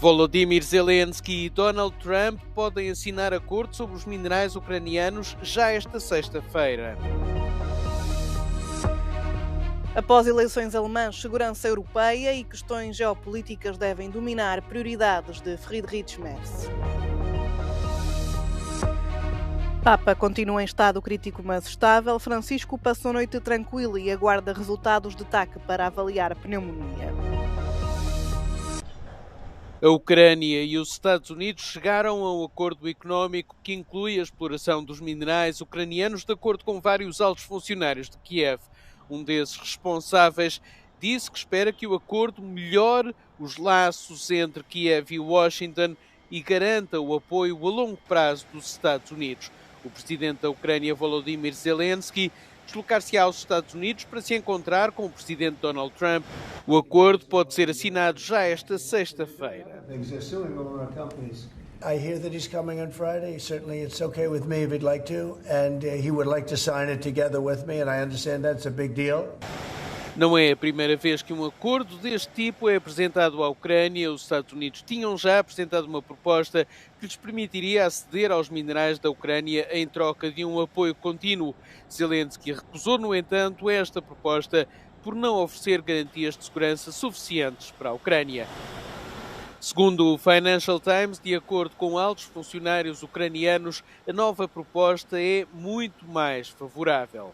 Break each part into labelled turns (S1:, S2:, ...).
S1: Volodymyr Zelensky e Donald Trump podem assinar acordo sobre os minerais ucranianos já esta sexta-feira.
S2: Após eleições alemãs, segurança europeia e questões geopolíticas devem dominar prioridades de Friedrich Merz. Papa continua em estado crítico mas estável. Francisco passou noite tranquila e aguarda resultados de TAC para avaliar a pneumonia.
S1: A Ucrânia e os Estados Unidos chegaram a um acordo económico que inclui a exploração dos minerais ucranianos, de acordo com vários altos funcionários de Kiev. Um desses responsáveis disse que espera que o acordo melhore os laços entre Kiev e Washington e garanta o apoio a longo prazo dos Estados Unidos. O presidente da Ucrânia, Volodymyr Zelensky, deslocar-se-á aos Estados Unidos para se encontrar com o presidente Donald Trump. O acordo pode ser assinado já esta sexta-feira.
S3: I hear that he's coming on Friday. Certainly it's okay with me if he'd like to, and he would like to sign it together with me, and I understand that's a big deal.
S1: Não é a primeira vez que um acordo deste tipo é apresentado à Ucrânia. Os Estados Unidos tinham já apresentado uma proposta que lhes permitiria aceder aos minerais da Ucrânia em troca de um apoio contínuo. Zelensky recusou, no entanto, esta proposta por não oferecer garantias de segurança suficientes para a Ucrânia. Segundo o Financial Times, de acordo com altos funcionários ucranianos, a nova proposta é muito mais favorável.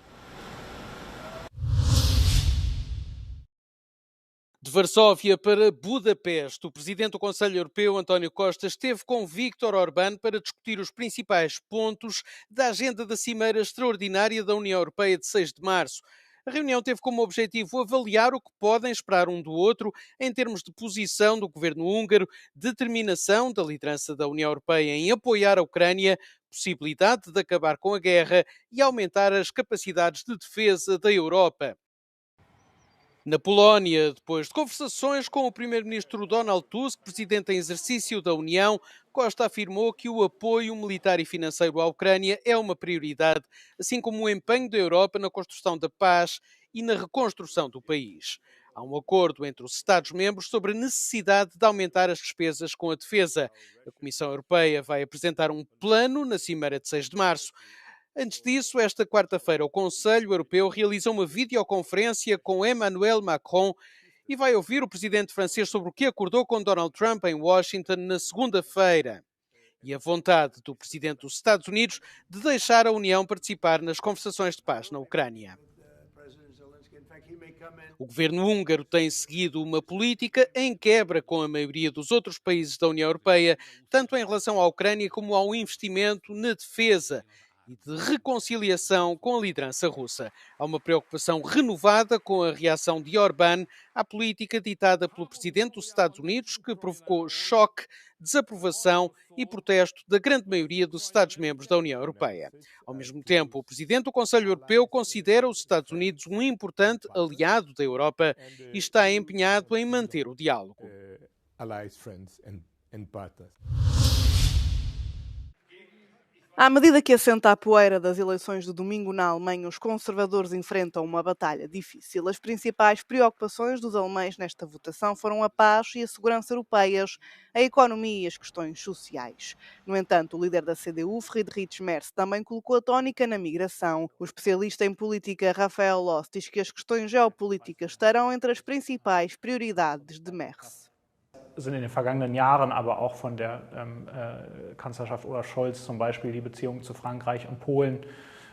S1: De Varsóvia para Budapeste, o presidente do Conselho Europeu, António Costa, esteve com Viktor Orbán para discutir os principais pontos da agenda da Cimeira Extraordinária da União Europeia de 6 de março. A reunião teve como objetivo avaliar o que podem esperar um do outro em termos de posição do governo húngaro, determinação da liderança da União Europeia em apoiar a Ucrânia, possibilidade de acabar com a guerra e aumentar as capacidades de defesa da Europa. Na Polónia, depois de conversações com o primeiro-ministro Donald Tusk, presidente em exercício da União, Costa afirmou que o apoio militar e financeiro à Ucrânia é uma prioridade, assim como o empenho da Europa na construção da paz e na reconstrução do país. Há um acordo entre os Estados-membros sobre a necessidade de aumentar as despesas com a defesa. A Comissão Europeia vai apresentar um plano na Cimeira de 6 de março. Antes disso, esta quarta-feira, o Conselho Europeu realiza uma videoconferência com Emmanuel Macron e vai ouvir o presidente francês sobre o que acordou com Donald Trump em Washington na segunda-feira e a vontade do presidente dos Estados Unidos de deixar a União participar nas conversações de paz na Ucrânia. O governo húngaro tem seguido uma política em quebra com a maioria dos outros países da União Europeia, tanto em relação à Ucrânia como ao investimento na defesa e de reconciliação com a liderança russa. Há uma preocupação renovada com a reação de Orbán à política ditada pelo presidente dos Estados Unidos, que provocou choque, desaprovação e protesto da grande maioria dos Estados-membros da União Europeia. Ao mesmo tempo, o presidente do Conselho Europeu considera os Estados Unidos um importante aliado da Europa e está empenhado em manter o diálogo.
S2: À medida que assenta a poeira das eleições de domingo na Alemanha, os conservadores enfrentam uma batalha difícil. As principais preocupações dos alemães nesta votação foram a paz e a segurança europeias, a economia e as questões sociais. No entanto, o líder da CDU, Friedrich Merz, também colocou a tónica na migração. O especialista em política, Rafael Loss, diz que as questões geopolíticas estarão entre as principais prioridades de Merz.
S4: Sind in den vergangenen Jahren aber auch von der Kanzlerschaft Olaf Scholz zum Beispiel die Beziehungen zu Frankreich und Polen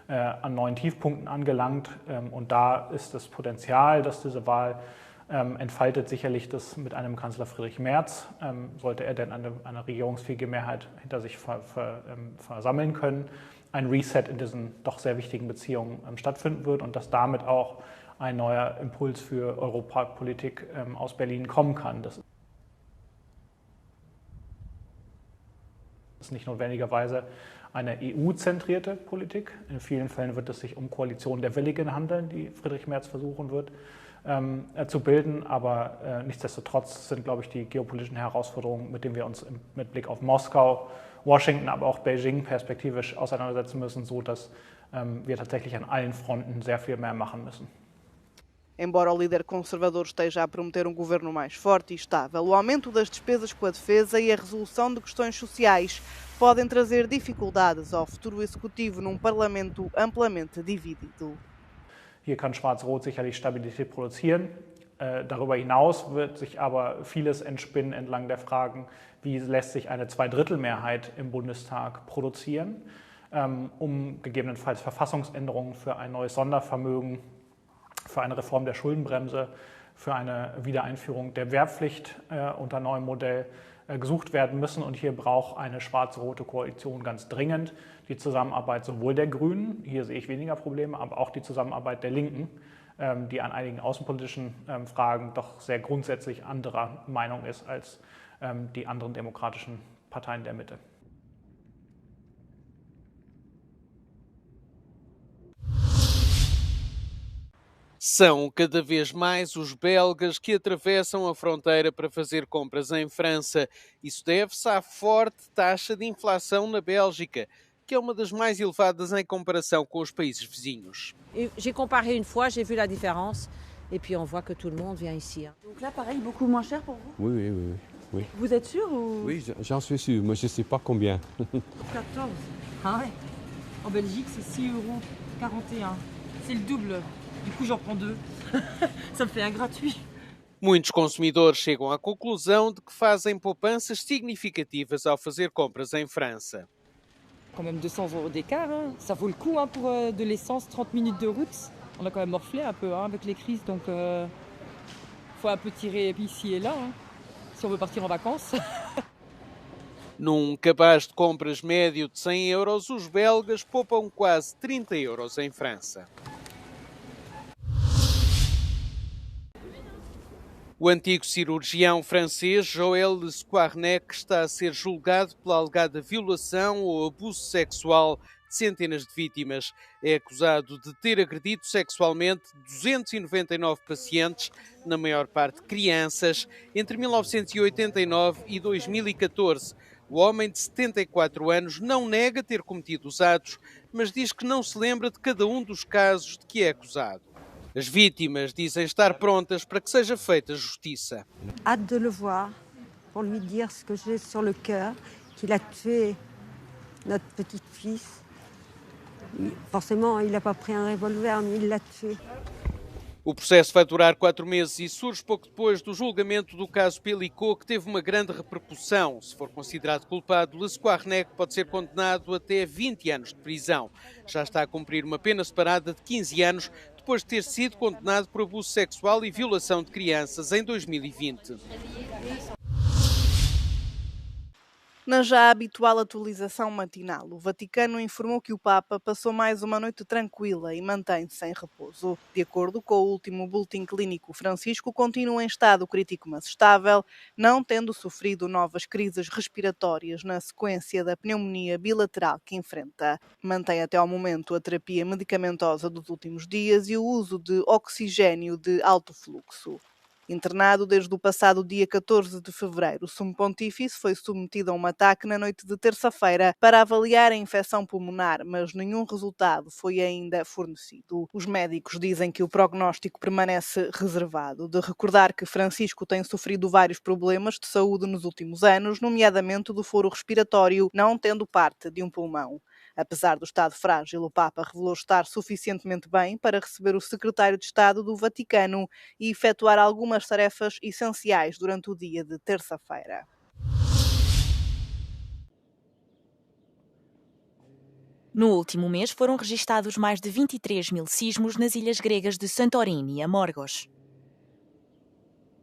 S4: an neuen Tiefpunkten angelangt. Und da ist das Potenzial, dass diese Wahl entfaltet, sicherlich das mit einem Kanzler Friedrich Merz, sollte er denn eine regierungsfähige Mehrheit hinter sich versammeln können, ein Reset in diesen doch sehr wichtigen Beziehungen stattfinden wird und dass damit auch ein neuer Impuls für Europapolitik aus Berlin kommen kann. Das ist nicht notwendigerweise eine EU-zentrierte Politik. In vielen Fällen wird es sich um Koalitionen der Willigen handeln, die Friedrich Merz versuchen wird zu bilden. Aber nichtsdestotrotz sind, glaube ich, die geopolitischen Herausforderungen, mit denen wir uns mit Blick auf Moskau, Washington, aber auch Beijing perspektivisch auseinandersetzen müssen, so dass wir tatsächlich an allen Fronten sehr viel mehr machen müssen.
S2: Embora o líder conservador esteja a prometer um governo mais forte e estável, o aumento das despesas com a defesa e a resolução de questões sociais podem trazer dificuldades ao futuro executivo num parlamento amplamente dividido.
S4: Hier kann Schwarz-Rot sicherlich Stabilität produzieren. Darüber hinaus wird sich aber vieles entspinnen entlang der Fragen, wie lässt sich eine Zweidrittelmehrheit im Bundestag produzieren, um gegebenenfalls Verfassungsänderungen für ein neues Sondervermögen, für eine Reform der Schuldenbremse, für eine Wiedereinführung der Wehrpflicht unter neuem Modell gesucht werden müssen. Und hier braucht eine schwarz-rote Koalition ganz dringend die Zusammenarbeit sowohl der Grünen, hier sehe ich weniger Probleme, aber auch die Zusammenarbeit der Linken, die an einigen außenpolitischen Fragen doch sehr grundsätzlich anderer Meinung ist als die anderen demokratischen Parteien der Mitte.
S1: São cada vez mais os belgas que atravessam a fronteira para fazer compras em França. Isso deve-se à forte taxa de inflação na Bélgica, que é uma das mais elevadas em comparação com os países vizinhos.
S5: J'ai comparé une fois, j'ai vu la différence, et puis on voit que tout le monde vient ici.
S6: Donc là, pareil, beaucoup moins cher pour vous?
S7: Oui.
S6: Vous êtes sûr ou...
S7: Oui, j'en suis sûr, mais je ne sais pas combien.
S6: 14. Ah ouais. En Belgique, c'est 6,41 €. C'est le double. Du coup, j'en prends 2. Ça me fait un gratuit.
S1: Muitos consumidores chegam à conclusão de que fazem poupanças significativas ao fazer compras em França.
S6: Quand même 200 € d'écart, hein. Ça vaut le coup hein, pour de l'essence, 30 minutes de route. On a quand même morflé un peu hein, avec les crises, donc faut un peu tirer ici et là, hein, si on veut partir en vacances.
S1: Num cabaz de compras médio de 100 €, os belgas poupam quase 30 € em França. O antigo cirurgião francês Joël Le Squarnec está a ser julgado pela alegada violação ou abuso sexual de centenas de vítimas. É acusado de ter agredido sexualmente 299 pacientes, na maior parte crianças, entre 1989 e 2014. O homem de 74 anos não nega ter cometido os atos, mas diz que não se lembra de cada um dos casos de que é acusado. As vítimas dizem estar prontas para que seja feita justiça.
S8: Hâte de le voir, pour lui dire ce que j'ai sur le cœur, qu'il a tué notre petit-fils. Forcément, il n'a pas pris un revolver, mais il l'a tué.
S1: O processo vai durar 4 meses e surge pouco depois do julgamento do caso Pellicot, que teve uma grande repercussão. Se for considerado culpado, Le Squarnec pode ser condenado até 20 anos de prisão. Já está a cumprir uma pena separada de 15 anos, depois de ter sido condenado por abuso sexual e violação de crianças em 2020.
S2: Na já habitual atualização matinal, o Vaticano informou que o Papa passou mais uma noite tranquila e mantém-se em repouso. De acordo com o último boletim clínico, Francisco continua em estado crítico mas estável, não tendo sofrido novas crises respiratórias na sequência da pneumonia bilateral que enfrenta. Mantém até ao momento a terapia medicamentosa dos últimos dias e o uso de oxigênio de alto fluxo. Internado desde o passado dia 14 de fevereiro, o Sumo Pontífice foi submetido a um ataque na noite de terça-feira para avaliar a infecção pulmonar, mas nenhum resultado foi ainda fornecido. Os médicos dizem que o prognóstico permanece reservado. De recordar que Francisco tem sofrido vários problemas de saúde nos últimos anos, nomeadamente do foro respiratório, não tendo parte de um pulmão. Apesar do estado frágil, o Papa revelou estar suficientemente bem para receber o secretário de Estado do Vaticano e efetuar algumas tarefas essenciais durante o dia de terça-feira.
S9: No último mês foram registados mais de 23 mil sismos nas ilhas gregas de Santorini e Amorgos.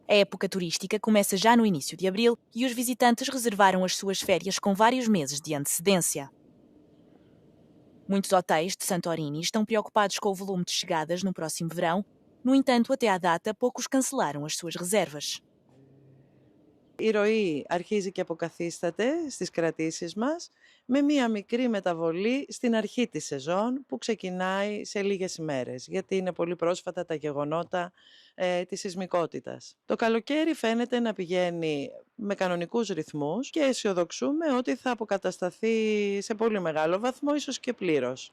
S9: A época turística começa já no início de abril e os visitantes reservaram as suas férias com vários meses de antecedência. Muitos hotéis de Santorini estão preocupados com o volume de chegadas no próximo verão. No entanto, até à data, poucos cancelaram as suas reservas.
S10: Η ροή αρχίζει και αποκαθίσταται στις κρατήσεις μας με μία μικρή μεταβολή στην αρχή της σεζόν που ξεκινάει σε λίγες ημέρες, γιατί είναι πολύ πρόσφατα τα γεγονότα της σεισμικότητας. Το καλοκαίρι φαίνεται να πηγαίνει με κανονικούς ρυθμούς και αισιοδοξούμε ότι θα αποκατασταθεί σε πολύ μεγάλο βαθμό, ίσως και πλήρως.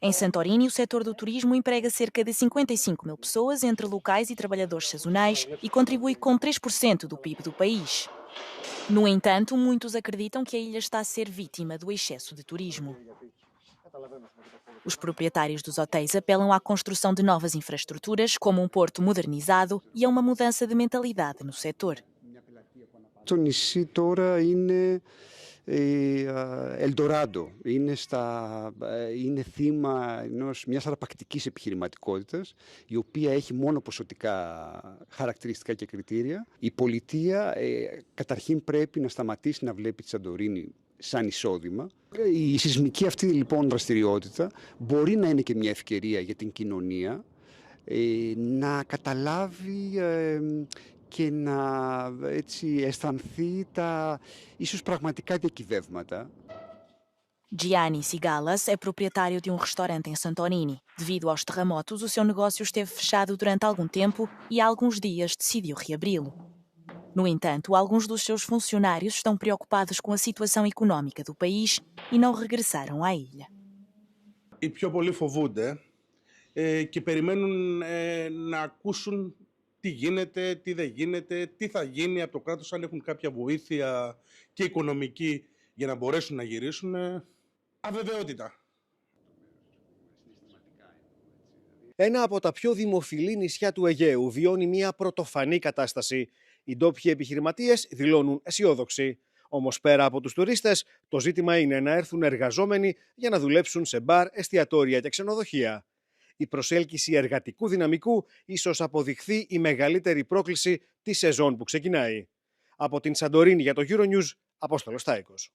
S9: Em Santorini, o setor do turismo emprega cerca de 55 mil pessoas entre locais e trabalhadores sazonais e contribui com 3% do PIB do país. No entanto, muitos acreditam que a ilha está a ser vítima do excesso de turismo. Os proprietários dos hotéis apelam à construção de novas infraestruturas, como um porto modernizado, e a uma mudança de mentalidade no setor.
S11: Το νησί τώρα είναι Ελντοράντο, είναι θύμα μιας αρπακτικής επιχειρηματικότητας, η οποία έχει μόνο ποσοτικά χαρακτηριστικά και κριτήρια. Η πολιτεία καταρχήν πρέπει να σταματήσει να βλέπει τη Σαντορίνη σαν εισόδημα. Η σεισμική αυτή λοιπόν δραστηριότητα μπορεί να είναι και μια ευκαιρία για την κοινωνία να καταλάβει και να αισθανθεί τα ίσως πραγματικά διακυβεύματα.
S9: Gianni Sigalas é proprietário de um restaurante em Santorini. Devido aos terremotos, o seu negócio esteve fechado durante algum tempo e há alguns dias decidiu reabri-lo. No entanto, alguns dos seus funcionários estão preocupados com a situação económica do país e não regressaram à ilha.
S12: Οι πιο πολλοί φοβούνται και περιμένουν να ακούσουν τι γίνεται, τι δεν γίνεται, τι θα γίνει από το κράτος, αν έχουν κάποια βοήθεια και οικονομική για να μπορέσουν να γυρίσουν. Αβεβαιότητα.
S13: Ένα από τα πιο δημοφιλή νησιά του Αιγαίου βιώνει μια πρωτοφανή κατάσταση. Οι ντόπιοι επιχειρηματίες δηλώνουν αισιόδοξοι. Όμως πέρα από τους τουρίστες, το ζήτημα είναι να έρθουν εργαζόμενοι για να δουλέψουν σε μπαρ, εστιατόρια και ξενοδοχεία. Η προσέλκυση εργατικού δυναμικού ίσως αποδειχθεί η μεγαλύτερη πρόκληση της σεζόν που ξεκινάει. Από την Σαντορίνη για το Euronews, Απόστολος Τάικος.